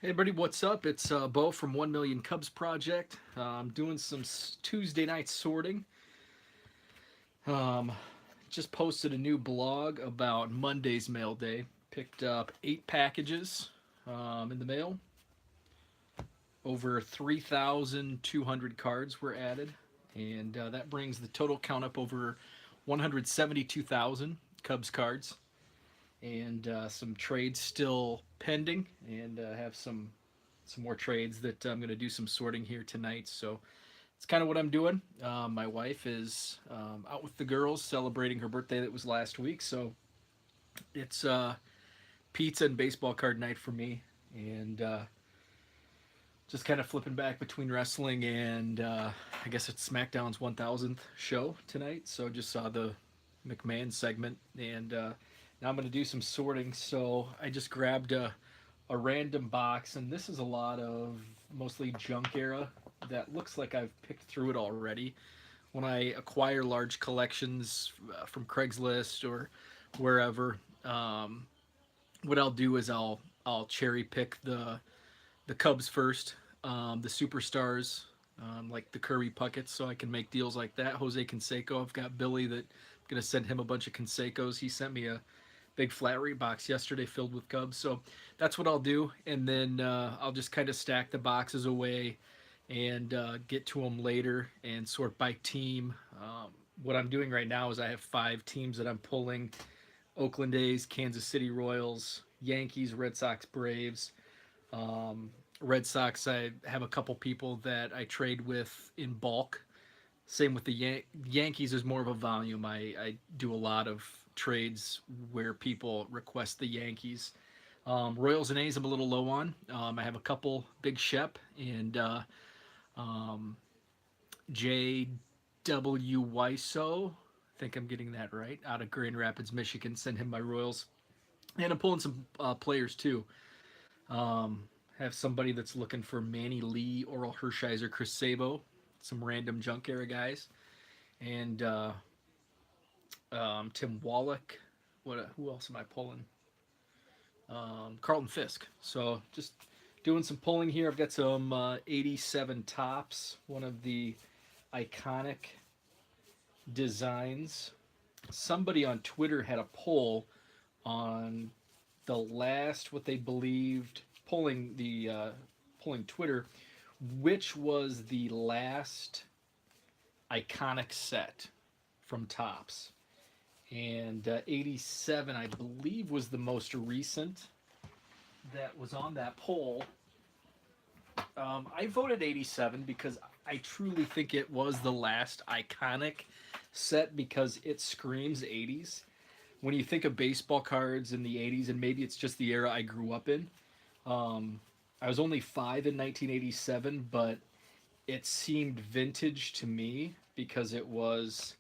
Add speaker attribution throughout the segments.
Speaker 1: Hey everybody, what's up? It's Bo from 1 Million Cubs Project. I'm doing some Tuesday night sorting. Um, just posted a new blog about Monday's mail day. Picked up 8 packages in the mail. Over 3,200 cards were added, and that brings the total count up over 172,000 Cubs cards. And some trades still pending, and have some more trades that I'm going to do some sorting here tonight. So it's kind of what I'm doing. My wife is out with the girls celebrating her birthday that was last week, so it's pizza and baseball card night for me, and just kind of flipping back between wrestling and I guess it's SmackDown's 1000th show tonight. So just saw the McMahon segment, and now I'm going to do some sorting. So I just grabbed a random box, and this is a lot of mostly junk era that looks like I've picked through it already. When I acquire large collections from Craigslist or wherever, what I'll do is I'll cherry pick the Cubs first, the superstars, like the Kirby Puckets, so I can make deals like that. Jose Canseco, I've got Billy that I'm gonna send him a bunch of Cansecos. He sent me a big flat rate box yesterday filled with Cubs, so that's what I'll do, and then I'll just kind of stack the boxes away and get to them later and sort by team. What I'm doing right now is I have 5 teams that I'm pulling: Oakland A's, Kansas City Royals, Yankees, Red Sox, Braves. Um, Red Sox, I have a couple people that I trade with in bulk. Same with the Yankees is more of a volume. I do a lot of trades where people request the Yankees. Royals and A's I'm a little low on. I have a couple Big Shep and um, J.W. Wiso. I think I'm getting that right. Out of Grand Rapids, Michigan. Send him my Royals. And I'm pulling some players too. Um, have somebody that's looking for Manny Lee, Oral Hershiser, Chris Sabo, some random junk era guys, and Tim Wallach. Who else am I pulling? Carlton Fisk. So just doing some pulling here. I've got some 87 tops, one of the iconic designs. Somebody on Twitter had a poll on the last what they believed polling Twitter, which was the last iconic set from Tops, and 87 I believe was the most recent that was on that poll. I voted 87 because I truly think it was the last iconic set because it screams 80s. When you think of baseball cards in the 80s, and maybe it's just the era I grew up in, um, I was only 5 in 1987, but it seemed vintage to me because it was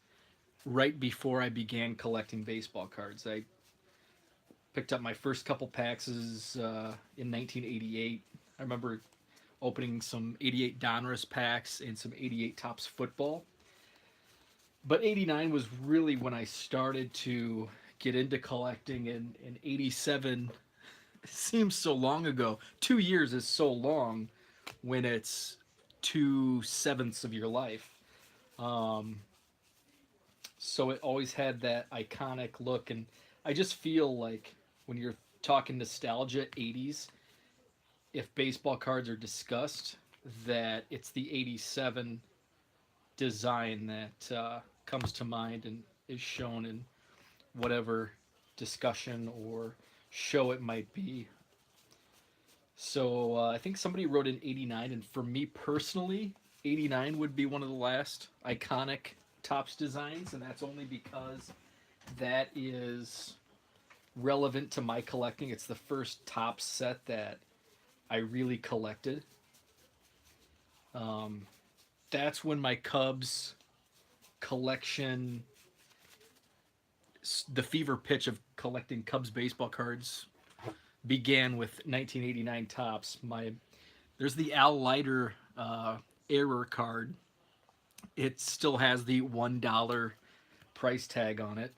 Speaker 1: right before I began collecting baseball cards. I picked up my first couple packs in 1988. I remember opening some 88 Donruss packs and some 88 Tops football. But 89 was really when I started to get into collecting, and 87 seems so long ago. 2 years is so long when it's 2/7 of your life. Um, so it always had that iconic look, and I just feel like when you're talking nostalgia, 80s, if baseball cards are discussed, that it's the 87 design that comes to mind and is shown in whatever discussion or show it might be. So I think somebody wrote in 89, and for me personally, '89 would be one of the last iconic Topps designs, and that's only because that is relevant to my collecting. It's the first Topps set that I really collected. Um, that's when my Cubs collection, the fever pitch of collecting Cubs baseball cards, began with 1989 Topps. There's the Al Leiter error card. It still has the $1 price tag on it.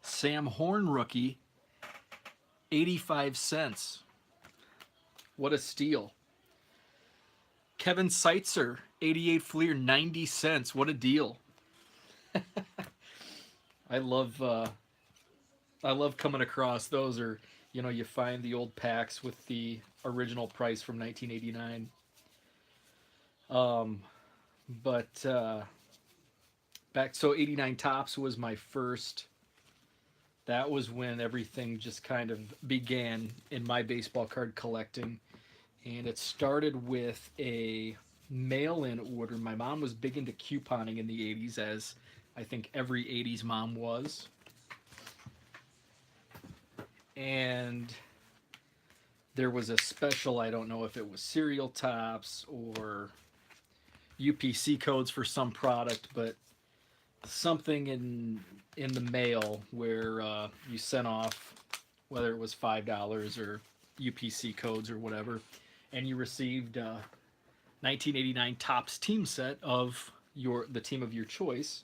Speaker 1: Sam Horn rookie, 85 cents. What a steal. Kevin Seitzer, 88 Fleer, 90 cents. What a deal. I love coming across those, or you find the old packs with the original price from 1989. But back, so 89 Topps was my first. That was when everything just kind of began in my baseball card collecting. And it started with a mail-in order. My mom was big into couponing in the 80s, as I think every 80s mom was. And there was a special, I don't know if it was cereal tops or UPC codes for some product, but something in the mail where you sent off, whether it was $5 or UPC codes or whatever, and you received 1989 Topps team set of the team of your choice.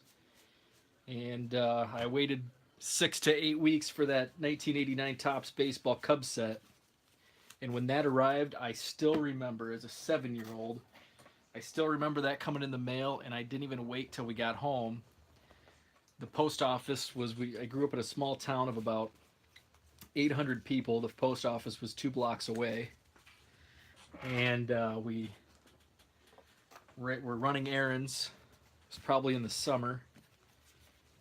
Speaker 1: And I waited 6 to 8 weeks for that 1989 Topps baseball Cubs set. And when that arrived, I still remember, as a 7-year-old, I still remember that coming in the mail, and I didn't even wait till we got home. The post office I grew up in a small town of about 800 people. The post office was 2 blocks away. And we were running errands. It was probably in the summer.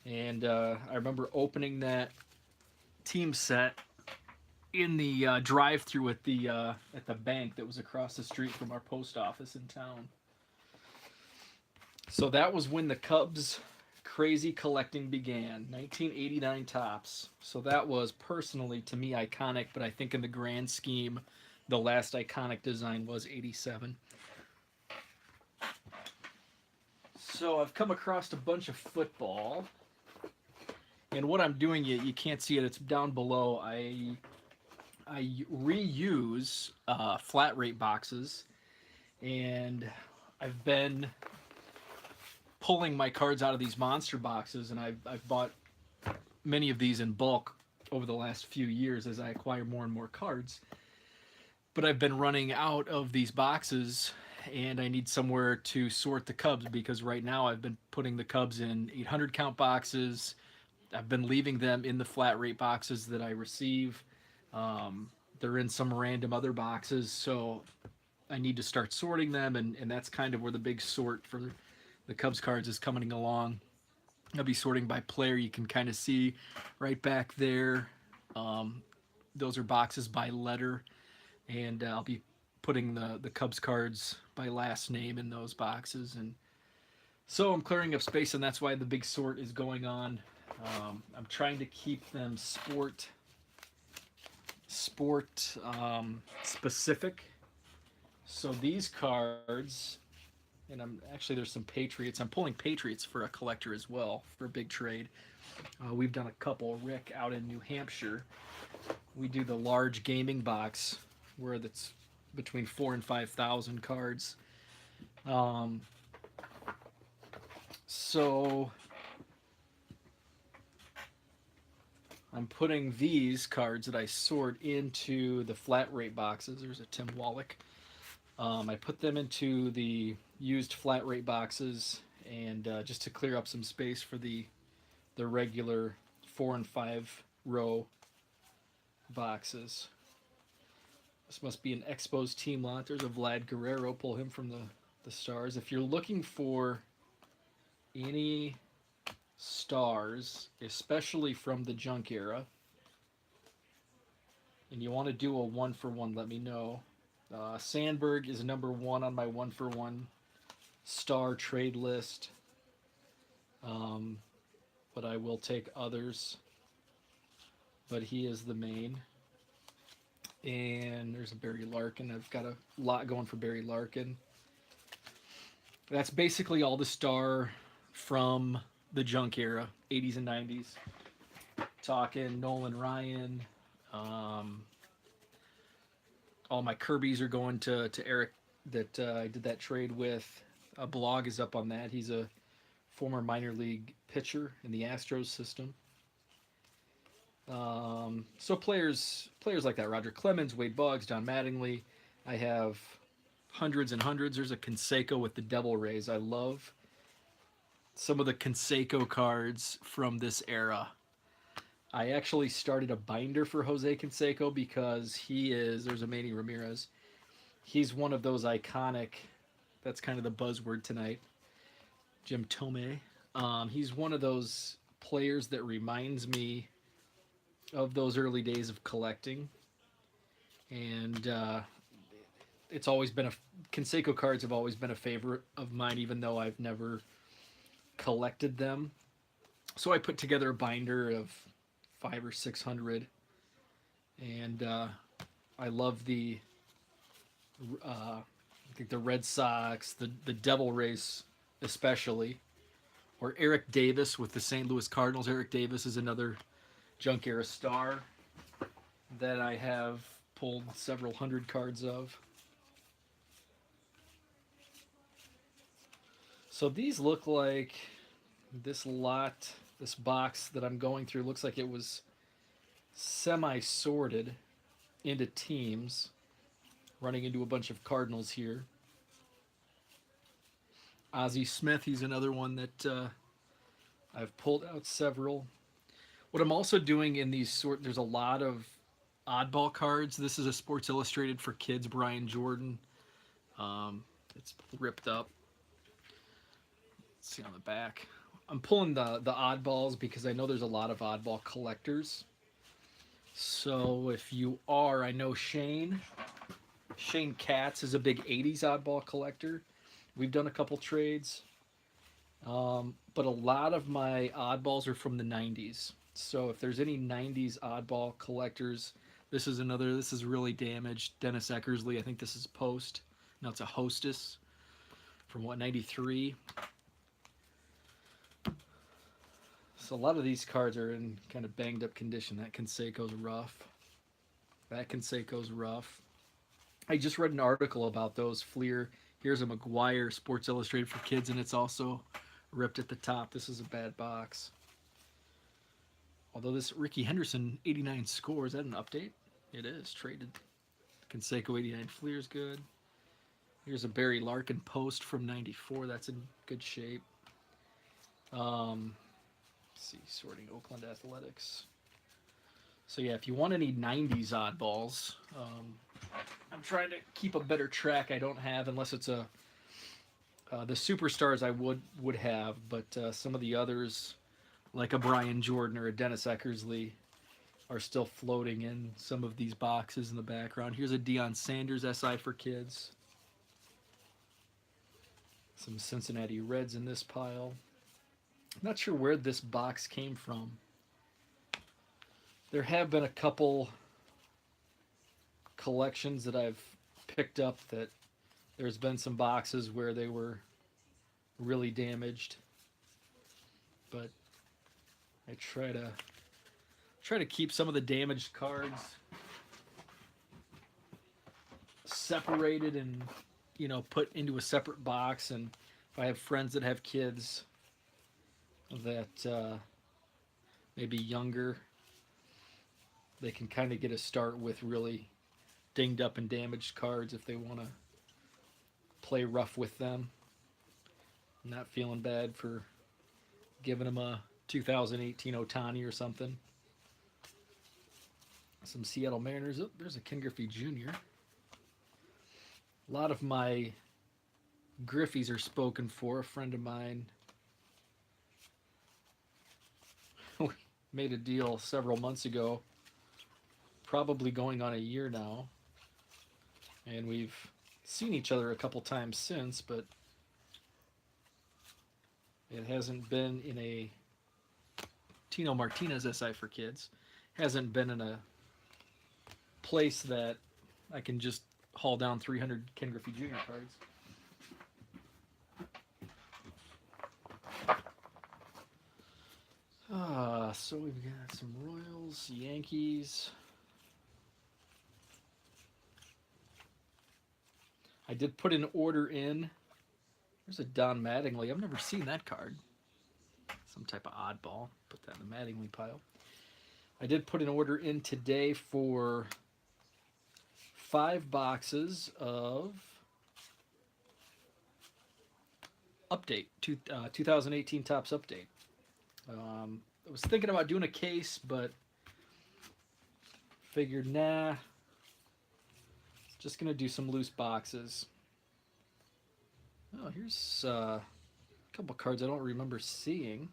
Speaker 1: And I remember opening that team set in the drive-through at the bank that was across the street from our post office in town. So that was when the Cubs crazy collecting began, 1989 Topps. So that was personally, to me, iconic, but I think in the grand scheme, the last iconic design was 87. So I've come across a bunch of football. And what I'm doing, you can't see it, it's down below. I reuse flat rate boxes, and I've been pulling my cards out of these monster boxes, and I've bought many of these in bulk over the last few years as I acquire more and more cards. But I've been running out of these boxes, and I need somewhere to sort the Cubs, because right now I've been putting the Cubs in 800 count boxes. I've been leaving them in the flat rate boxes that I receive. They're in some random other boxes, so I need to start sorting them, and that's kind of where the big sort for the Cubs cards is coming along. I'll be sorting by player. You can kind of see right back there. Those are boxes by letter, and I'll be putting the Cubs cards by last name in those boxes. And so I'm clearing up space, and that's why the big sort is going on. I'm trying to keep them sport specific. So these cards, and there's some Patriots. I'm pulling Patriots for a collector as well for a big trade. We've done a couple. Rick out in New Hampshire, we do the large gaming box where that's between 4,000 and 5,000 cards. So I'm putting these cards that I sort into the flat rate boxes. There's a Tim Wallach. I put them into the used flat rate boxes, and just to clear up some space for the regular 4 and 5 row boxes. This must be an Expos team lot. There's a Vlad Guerrero. Pull him from the Stars. If you're looking for any stars, especially from the junk era, and you want to do a 1-for-1, let me know. Sandberg is number 1 on my 1-for-1 star trade list, um, but I will take others. But he is the main. And there's a Barry Larkin. I've got a lot going for Barry Larkin. That's basically all the star from the junk era, 80s and 90s. Talking Nolan Ryan. Um, all my Kirby's are going to Eric that I did that trade with. A blog is up on that. He's a former minor league pitcher in the Astros system. So players like that: Roger Clemens, Wade Boggs, Don Mattingly. I have hundreds and hundreds. There's a Canseco with the Devil Rays. I love some of the Canseco cards from this era. I actually started a binder for Jose Canseco because there's a Manny Ramirez. He's one of those iconic, that's kind of the buzzword tonight, Jim Thome. He's one of those players that reminds me of those early days of collecting. And it's always been Canseco cards have always been a favorite of mine, even though I've never collected them. So I put together a binder of 500 or 600, and I love I think the Red Sox, the Devil Rays especially, or Eric Davis with the St. Louis Cardinals. Eric Davis is another junk era star that I have pulled several hundred cards of. So these look like this box that I'm going through looks like it was semi-sorted into teams, running into a bunch of Cardinals here. Ozzie Smith, he's another one that I've pulled out several. What I'm also doing in there's a lot of oddball cards. This is a Sports Illustrated for Kids, Brian Jordan. It's ripped up. Let's see on the back. I'm pulling the oddballs because I know there's a lot of oddball collectors. So if you are, I know Shane Katz is a big 80s oddball collector. We've done a couple trades. But a lot of my oddballs are from the 90s. So if there's any 90s oddball collectors, this is really damaged. Dennis Eckersley, I think this is post. No, it's a Hostess from 93. So a lot of these cards are in kind of banged up condition. That Canseco's rough. I just read an article about those Fleer. Here's a McGuire Sports Illustrated for Kids, and it's also ripped at the top. This is a bad box. Although this Ricky Henderson 89 score, is that an update? It is. Traded. Canseco 89 Fleer is good. Here's a Barry Larkin post from 94. That's in good shape. Let's see, sorting Oakland Athletics. So yeah, if you want any 90s oddballs, I'm trying to keep a better track. I don't have, unless it's the superstars I would have, but some of the others, like a Brian Jordan or a Dennis Eckersley, are still floating in some of these boxes in the background. Here's a Deion Sanders SI for Kids. Some Cincinnati Reds in this pile. I'm not sure where this box came from. There have been a couple collections that I've picked up that there's been some boxes where they were really damaged. But I try to keep some of the damaged cards separated and, put into a separate box. And if I have friends that have kids that maybe younger, they can kind of get a start with really dinged up and damaged cards if they want to play rough with them. I'm not feeling bad for giving them a 2018 Ohtani or something. Some Seattle Mariners. Oh, there's a Ken Griffey Jr. A lot of my Griffies are spoken for. A friend of mine made a deal several months ago, probably going on a year now, and we've seen each other a couple times since, but It hasn't been in a Tino Martinez SI for kids. Hasn't been in a place that I can just haul down 300 Ken Griffey Jr. cards. So we've got some Royals, Yankees. I did put an order in. There's a Don Mattingly. I've never seen that card. Some type of oddball. Put that in the Mattingly pile. I did put an order in today for 5 boxes of Update, 2018 Topps Update. I was thinking about doing a case, but figured, nah, just going to do some loose boxes. Oh, here's a couple cards I don't remember seeing.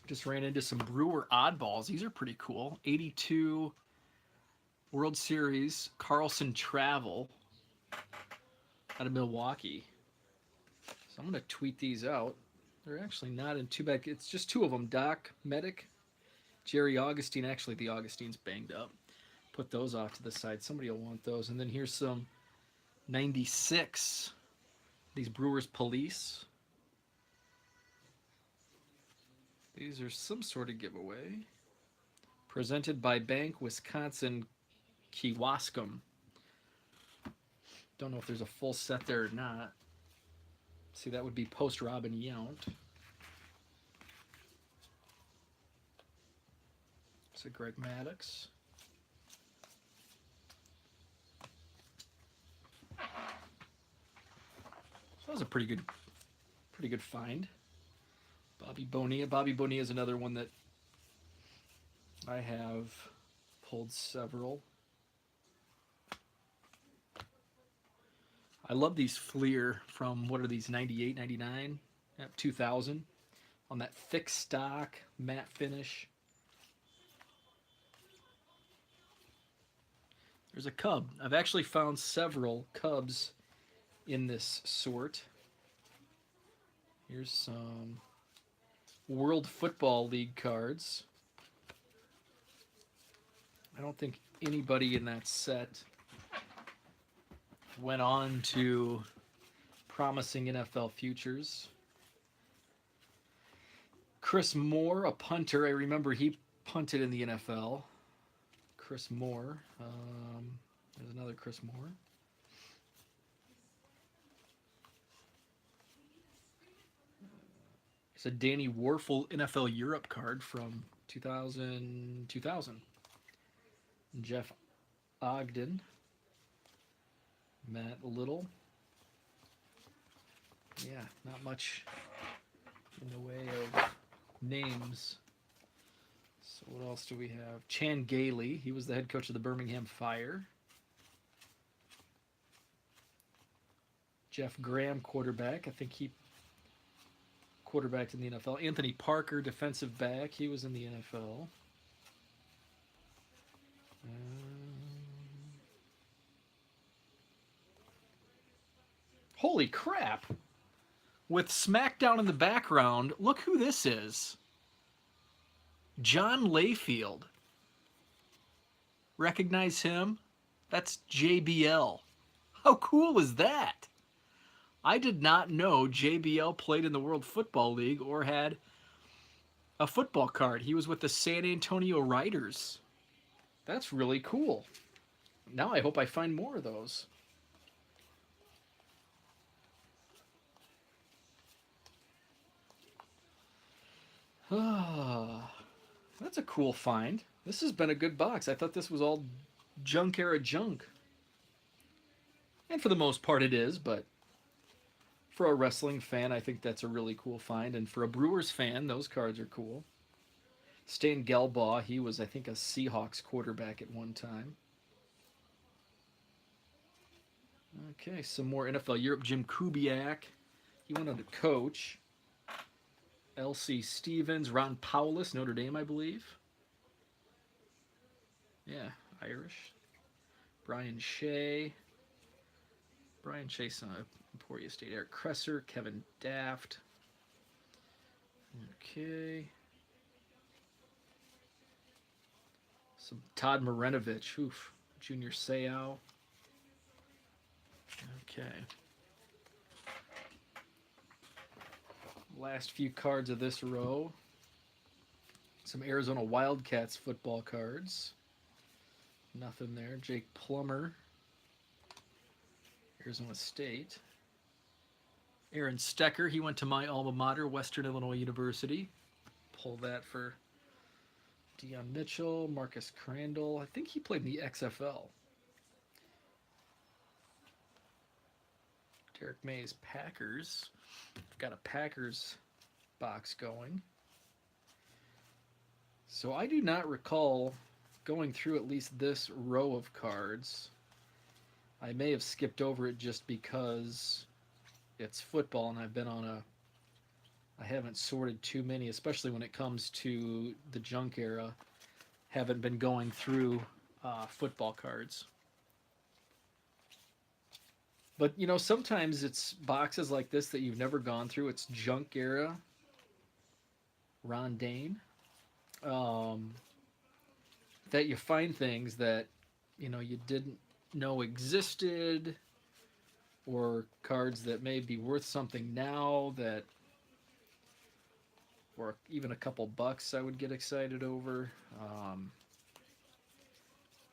Speaker 1: Just ran into some Brewer oddballs. These are pretty cool. 82 World Series Carlson Travel out of Milwaukee. So I'm going to tweet these out. They're actually not in too bad. It's just 2 of them. Doc Medic, Jerry Augustine. Actually, the Augustine's banged up. Put those off to the side. Somebody will want those. And then here's some 96. These Brewers Police. These are some sort of giveaway. Presented by Bank Wisconsin Kewaskum. Don't know if there's a full set there or not. See, that would be post Robin Yount. So Greg Maddux. So that was a pretty good find. Bobby Bonilla. Bobby Bonilla is another one that I have pulled several. I love these Fleer from, what are these, 98, 99, 2000, on that thick stock, matte finish. There's a Cub. I've actually found several Cubs in this sort. Here's some World Football League cards. I don't think anybody in that set went on to promising NFL futures. Chris Moore, a punter. I remember he punted in the NFL. Chris Moore. There's another Chris Moore. It's a Danny Warfel NFL Europe card from 2000. Jeff Ogden. Matt Little. Yeah, not much in the way of names. So what else do we have? Chan Gailey. He was the head coach of the Birmingham Fire. Jeff Graham, quarterback. I think he quarterbacked in the NFL. Anthony Parker, defensive back. He was in the NFL. Holy crap! With SmackDown in the background, look who this is. John Layfield. Recognize him? That's JBL. How cool is that? I did not know JBL played in the World Football League or had a football card. He was with the San Antonio Riders. That's really cool. Now I hope I find more of those. That's a cool find. This has been a good box. I thought this was all junk era junk. And for the most part it is, but for a wrestling fan, I think that's a really cool find. And for a Brewers fan, those cards are cool. Stan Gelbaugh, he was, I think, a Seahawks quarterback at one time. Okay, some more NFL Europe. Jim Kubiak, he went on to coach. L.C. Stevens, Ron Powlus, Notre Dame, I believe. Yeah, Irish. Brian Shea. Brian Shae's an Emporia State, Eric Kresser, Kevin Daft. Okay. Some Todd Marinovich, oof, Junior Seau. Okay. Last few cards of this row. Some Arizona Wildcats football cards. Nothing there. Jake Plummer, Arizona State. Aaron Stecker, he went to my alma mater, Western Illinois University. Pull that for Deion Mitchell, Marcus Crandall. I think he played in the XFL. Derek Mays, Packers. I've got a Packers box going. So I do not recall going through at least this row of cards. I may have skipped over it just because it's football and I've been on I haven't sorted too many, especially when it comes to the junk era. Haven't been going through football cards. But, you know, sometimes it's boxes like this that you've never gone through. It's junk era. Ron Dane. That you find things that, you know, you didn't know existed, or cards that may be worth something now that, or even a couple bucks I would get excited over.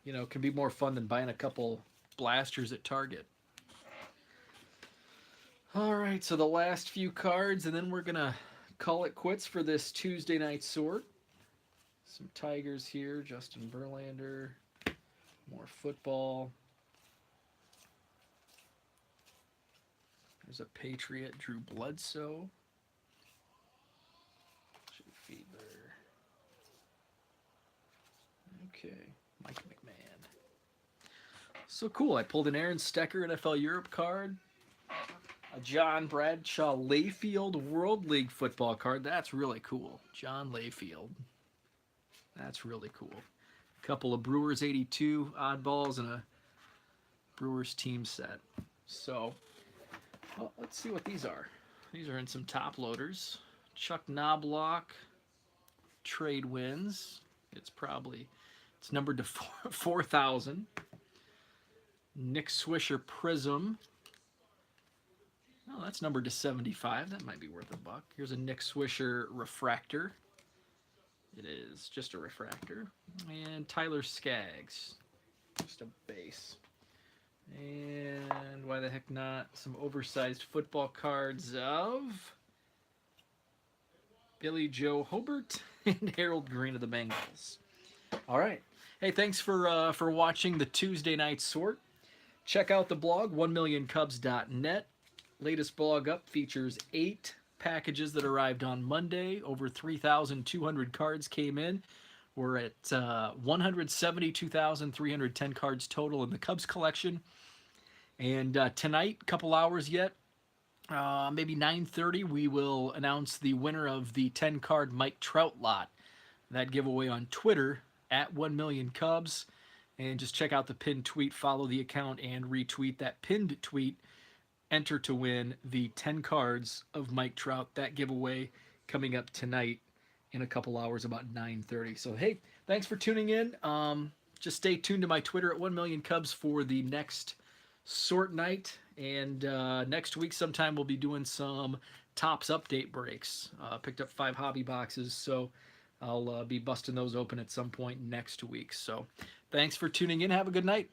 Speaker 1: You know, it can be more fun than buying a couple blasters at Target. All right, so the last few cards, and then we're going to call it quits for this Tuesday night sort. Some Tigers here, Justin Verlander, more football. There's a Patriot, Drew Bledsoe. Fiedler. Okay, Mike McMahon. So cool, I pulled an Aaron Stecker NFL Europe card. A John Bradshaw Layfield World League football card. That's really cool. John Layfield. That's really cool. A couple of Brewers 82 oddballs and a Brewers team set. So, well, let's see what these are. These are in some top loaders. Chuck Knobloch trade wins. It's numbered to 4,000. Nick Swisher Prism. Oh, that's numbered to 75. That might be worth a buck. Here's a Nick Swisher Refractor. It is just a refractor. And Tyler Skaggs. Just a base. And why the heck not? Some oversized football cards of Billy Joe Hobart and Harold Green of the Bengals. All right. Hey, thanks for watching the Tuesday night sort. Check out the blog, 1millioncubs.net. Latest blog up features 8 packages that arrived on Monday. Over 3,200 cards came in. We're at 172,310 cards total in the Cubs collection. And tonight, a couple hours yet, maybe 9:30, we will announce the winner of the 10-card Mike Trout lot. That giveaway on Twitter at 1millioncubs. And just check out the pinned tweet, follow the account, and retweet that pinned tweet. Enter to win the 10 cards of Mike Trout. That giveaway coming up tonight in a couple hours, about 9:30. So, hey, thanks for tuning in. Just stay tuned to my Twitter at 1millioncubs for the next sort night. And next week sometime we'll be doing some Topps update breaks. Picked up 5 hobby boxes, so I'll be busting those open at some point next week. So thanks for tuning in. Have a good night.